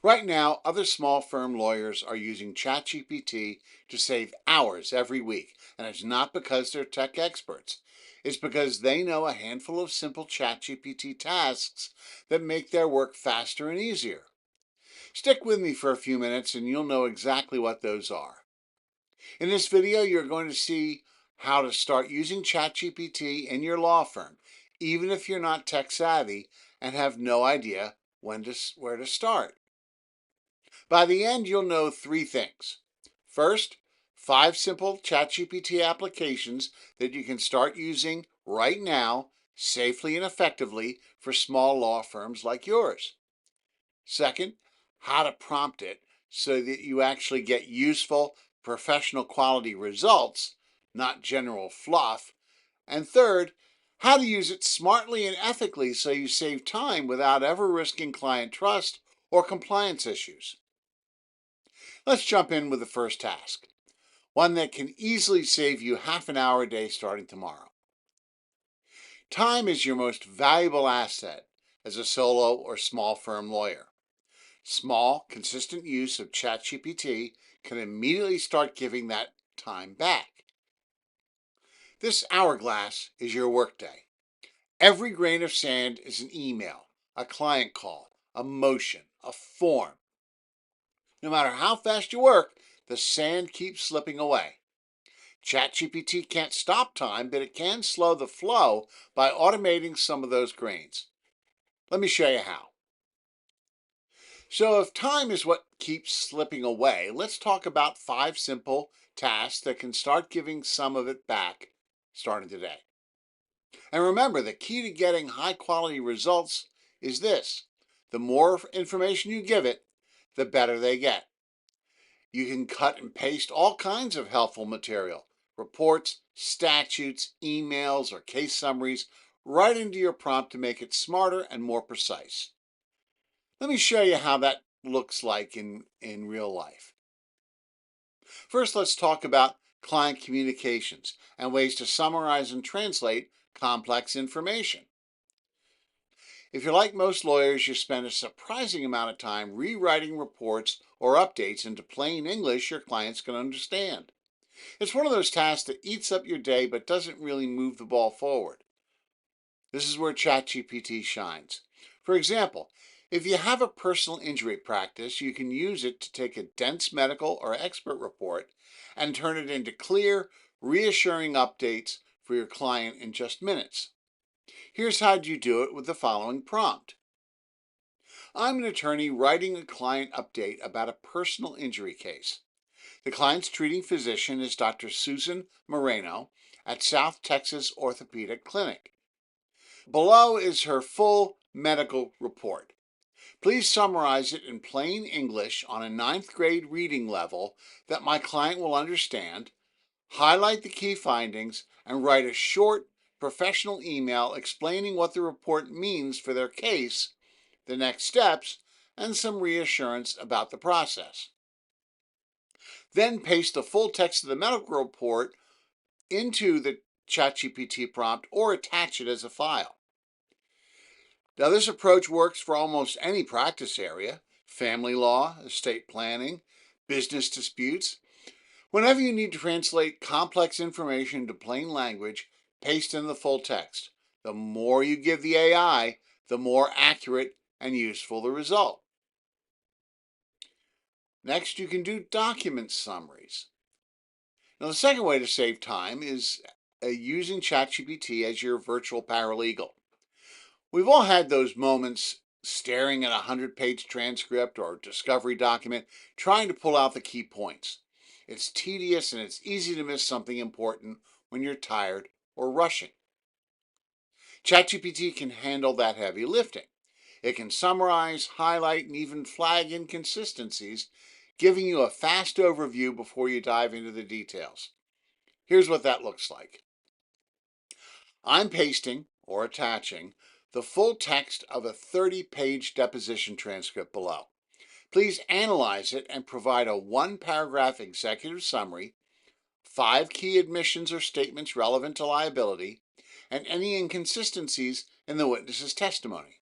Right now, other small firm lawyers are using ChatGPT to save hours every week, and it's not because they're tech experts. It's because they know a handful of simple ChatGPT tasks that make their work faster and easier. Stick with me for a few minutes and you'll know exactly what those are. In this video, you're going to see how to start using ChatGPT in your law firm, even if you're not tech savvy and have no idea where to start. By the end, you'll know three things. First, 5 simple ChatGPT applications that you can start using right now safely and effectively for small law firms like yours. Second, how to prompt it so that you actually get useful, professional quality results, not general fluff. And third, how to use it smartly and ethically so you save time without ever risking client trust or compliance issues. Let's jump in with the first task, one that can easily save you half an hour a day starting tomorrow. Time is your most valuable asset as a solo or small firm lawyer. Small, consistent use of ChatGPT can immediately start giving that time back. This hourglass is your workday. Every grain of sand is an email, a client call, a motion, a form. No matter how fast you work, the sand keeps slipping away. ChatGPT can't stop time, but it can slow the flow by automating some of those grains. Let me show you how. So if time is what keeps slipping away, let's talk about 5 simple tasks that can start giving some of it back starting today. And remember, the key to getting high quality results is this. The more information you give it, the better they get. You can cut and paste all kinds of helpful material, reports, statutes, emails, or case summaries right into your prompt to make it smarter and more precise. Let me show you how that looks like in real life. First, let's talk about client communications and ways to summarize and translate complex information. If you're like most lawyers, you spend a surprising amount of time rewriting reports or updates into plain English your clients can understand. It's one of those tasks that eats up your day but doesn't really move the ball forward. This is where ChatGPT shines. For example, if you have a personal injury practice, you can use it to take a dense medical or expert report and turn it into clear, reassuring updates for your client in just minutes. Here's how you do it with the following prompt. I'm an attorney writing a client update about a personal injury case. The client's treating physician is Dr. Susan Moreno at South Texas Orthopedic Clinic. Below is her full medical report. Please summarize it in plain English on a ninth grade reading level that my client will understand, highlight the key findings, and write a short, professional email explaining what the report means for their case, the next steps, and some reassurance about the process. Then paste the full text of the medical report into the ChatGPT prompt or attach it as a file. Now, this approach works for almost any practice area: family law, estate planning, business disputes. Whenever you need to translate complex information to plain language, paste in the full text. The more you give the AI, the more accurate and useful the result. Next, you can do document summaries. Now, the second way to save time is using ChatGPT as your virtual paralegal. We've all had those moments staring at a 100-page transcript or discovery document, trying to pull out the key points. It's tedious and it's easy to miss something important when you're tired or rushing. ChatGPT can handle that heavy lifting. It can summarize, highlight, and even flag inconsistencies, giving you a fast overview before you dive into the details. Here's what that looks like. I'm pasting or attaching the full text of a 30-page deposition transcript below. Please analyze it and provide a one-paragraph executive summary, 5 key admissions or statements relevant to liability, and any inconsistencies in the witness's testimony.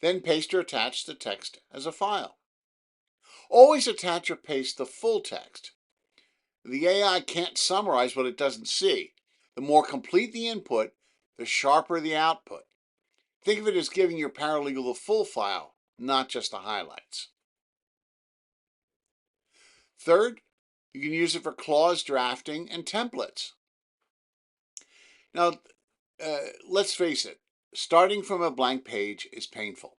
Then paste or attach the text as a file. Always attach or paste the full text. The AI can't summarize what it doesn't see. The more complete the input, the sharper the output. Think of it as giving your paralegal the full file, not just the highlights. Third, you can use it for clause drafting and templates. Now, let's face it, starting from a blank page is painful.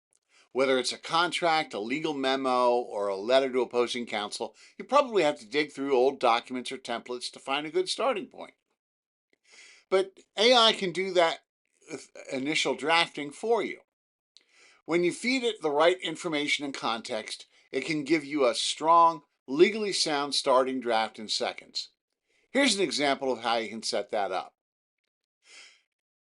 Whether it's a contract, a legal memo, or a letter to opposing counsel, you probably have to dig through old documents or templates to find a good starting point. But AI can do that initial drafting for you. When you feed it the right information and context, it can give you a strong, legally sound starting draft in seconds. Here's an example of how you can set that up.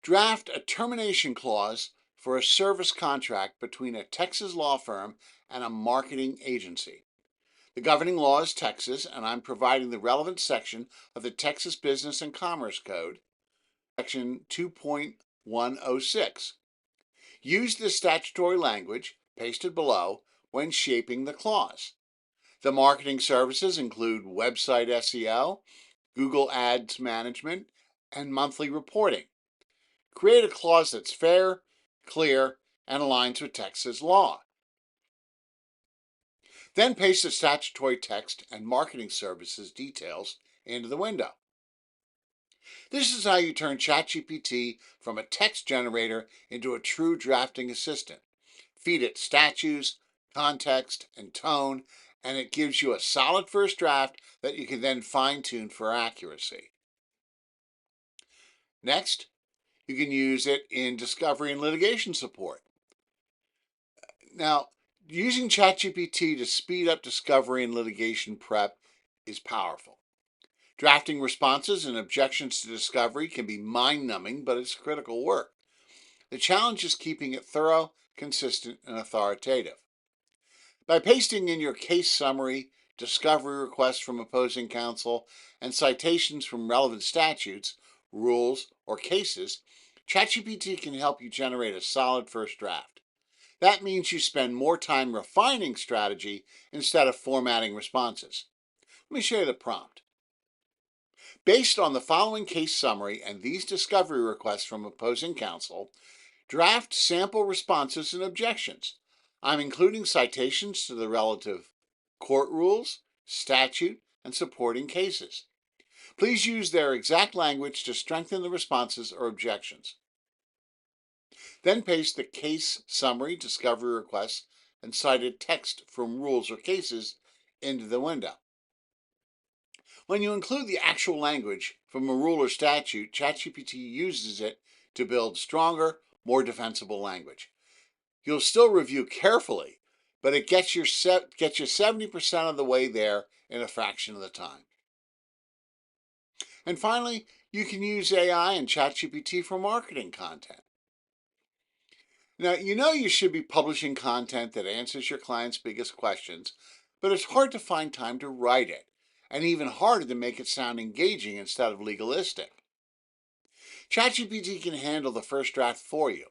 Draft a termination clause for a service contract between a Texas law firm and a marketing agency. The governing law is Texas, and I'm providing the relevant section of the Texas Business and Commerce Code, Section 2.106. Use the statutory language pasted below when shaping the clause. The marketing services include website SEO, Google Ads management, and monthly reporting. Create a clause that's fair, clear, and aligns with Texas law. Then paste the statutory text and marketing services details into the window. This is how you turn ChatGPT from a text generator into a true drafting assistant. Feed it statutes, context, and tone, and it gives you a solid first draft that you can then fine-tune for accuracy. Next, you can use it in discovery and litigation support. Now, using ChatGPT to speed up discovery and litigation prep is powerful. Drafting responses and objections to discovery can be mind-numbing, but it's critical work. The challenge is keeping it thorough, consistent, and authoritative. By pasting in your case summary, discovery requests from opposing counsel, and citations from relevant statutes, rules, or cases, ChatGPT can help you generate a solid first draft. That means you spend more time refining strategy instead of formatting responses. Let me show you the prompt. Based on the following case summary and these discovery requests from opposing counsel, draft sample responses and objections. I'm including citations to the relative court rules, statute, and supporting cases. Please use their exact language to strengthen the responses or objections. Then paste the case summary, discovery requests, and cited text from rules or cases into the window. When you include the actual language from a rule or statute, ChatGPT uses it to build stronger, more defensible language. You'll still review carefully, but it gets you 70% of the way there in a fraction of the time. And finally, you can use AI and ChatGPT for marketing content. Now, you know you should be publishing content that answers your client's biggest questions, but it's hard to find time to write it, and even harder to make it sound engaging instead of legalistic. ChatGPT can handle the first draft for you.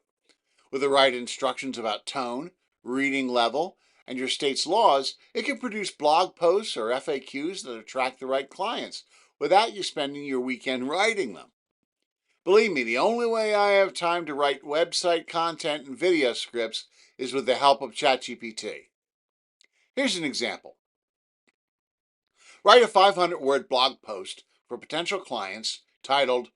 With the right instructions about tone, reading level, and your state's laws, it can produce blog posts or FAQs that attract the right clients without you spending your weekend writing them. Believe me, the only way I have time to write website content and video scripts is with the help of ChatGPT. Here's an example. Write a 500-word blog post for potential clients titled,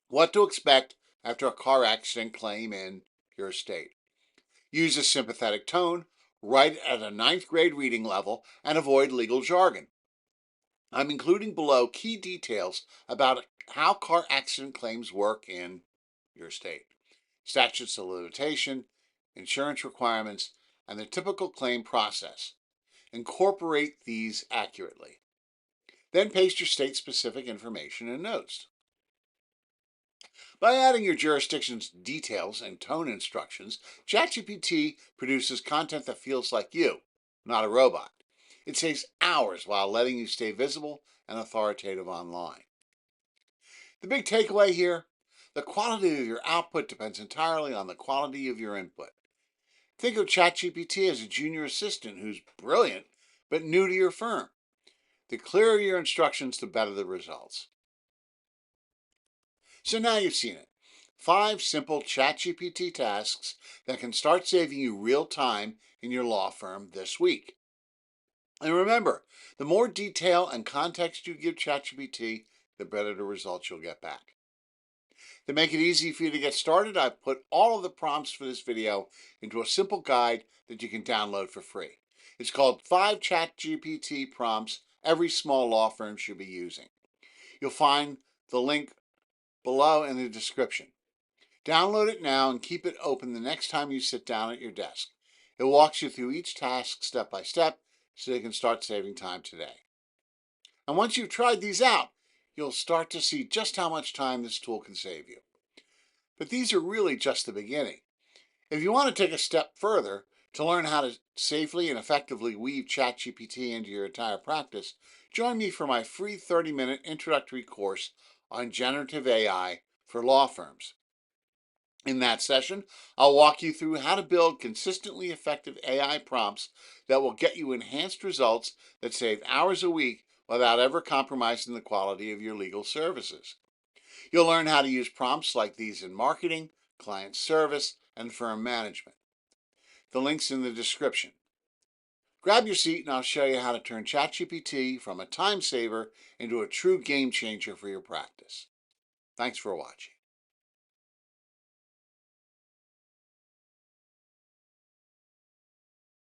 What to Expect After a Car Accident Claim in Your State. Use a sympathetic tone, write at a ninth grade reading level, and avoid legal jargon. I'm including below key details about how car accident claims work in your state. Statutes of limitation, insurance requirements, and the typical claim process. Incorporate these accurately. Then paste your state-specific information and notes. By adding your jurisdiction's details and tone instructions, ChatGPT produces content that feels like you, not a robot. It saves hours while letting you stay visible and authoritative online. The big takeaway here, the quality of your output depends entirely on the quality of your input. Think of ChatGPT as a junior assistant who's brilliant, but new to your firm. The clearer your instructions, the better the results. So now you've seen it. 5 simple ChatGPT tasks that can start saving you real time in your law firm this week. And remember, the more detail and context you give ChatGPT, the better the results you'll get back. To make it easy for you to get started, I've put all of the prompts for this video into a simple guide that you can download for free. It's called 5 ChatGPT Prompts Every Small Law Firm Should Be Using. You'll find the link below in the description. Download it now and keep it open the next time you sit down at your desk. It walks you through each task step by step so you can start saving time today. And once you've tried these out, you'll start to see just how much time this tool can save you. But these are really just the beginning. If you want to take a step further to learn how to safely and effectively weave ChatGPT into your entire practice, join me for my free 30-minute introductory course on generative AI for law firms. In that session, I'll walk you through how to build consistently effective AI prompts that will get you enhanced results that save hours a week without ever compromising the quality of your legal services. You'll learn how to use prompts like these in marketing, client service, and firm management. The link's in the description. Grab your seat and I'll show you how to turn ChatGPT from a time saver into a true game changer for your practice. Thanks for watching.